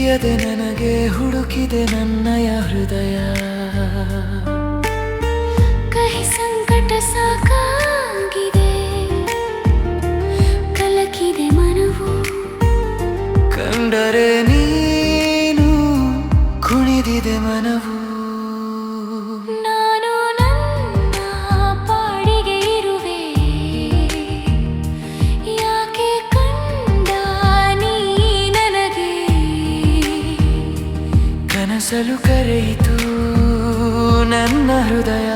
ತಿಳಿಯದೆ ನನಗೆ ಹುಡುಕಿದೆ ನನ್ನಯ ಹೃದಯ. ಕಹಿ ಸಂಕಟ ಸಾಕಾಗಿದೆ, ಕಲಕಿದೆ ಮನವು. ಕಂಡರೆ ನೀನು ಕುಣಿದಿದೆ ಮನವು. ನಾನು ನನ್ನ ಪಾಡಿಗೆ ಇರುವೆ, ಯಾಕೆ ಕಂಡ ನೀ ನನಗೆ. ಕನಸಲು ಕರೆಯಿತು ನನ್ನ ಹೃದಯ.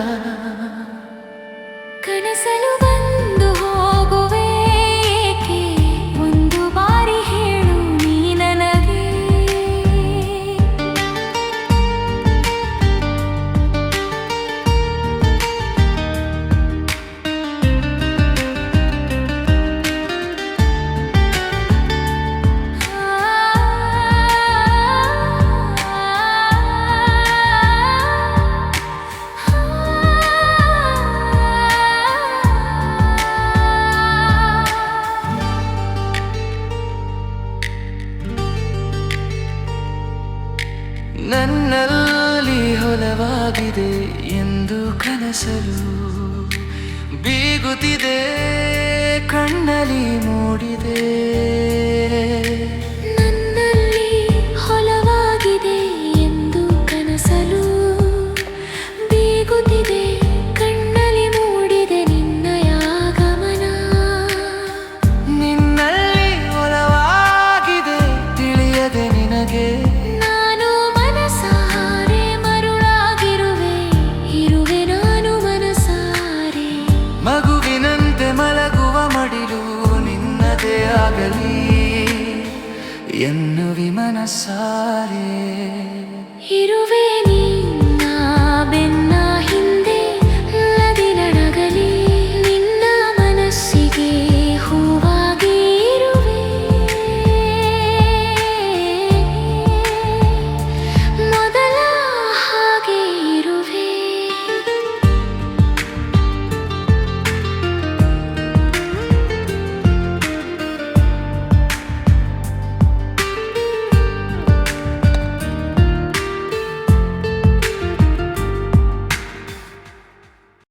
ಕನಸಲು ಬಂದು ಹೋಗುವೆ ಏಕೆ, ಒಂದು ಬಾರಿ ಹೇಳು ನೀ ನನಗೆ. ನನ್ನಲ್ಲಿ ಹೊಲವಾಗಿದೆ ಎಂದು ಕನಸಲು ಬೀಗುತ್ತಿದೆ, ಕಣ್ಣಲ್ಲಿ ಮೂಡಿದೆ. ನನ್ನಲ್ಲಿ ಹೊಲವಾಗಿದೆ ಎಂದು ಕನಸಲು ಬೀಗುತ್ತಿದೆ, ಕಣ್ಣಲ್ಲಿ ಮೂಡಿದೆ ನಿನ್ನಯ ಆಗಮನ. ನಿನ್ನಲ್ಲಿ ಹೊಲವಾಗಿದೆ ತಿಳಿಯದೆ ನಿನಗೆ. ನಾನು ಮನಸಾರೆ ಮರುಳಾಗಿರುವೆ, ಇರುವೆ ನಾನು ಮನಸಾರೆ. ಮಗುವಿನಂತೆ ಮಲಗುವ ಮಡಿಲು ನಿನ್ನದೇ ಆಗಲಿ ಎನ್ನುವಿ ಮನಸಾರೆ. ಇರುವೆ ನೀ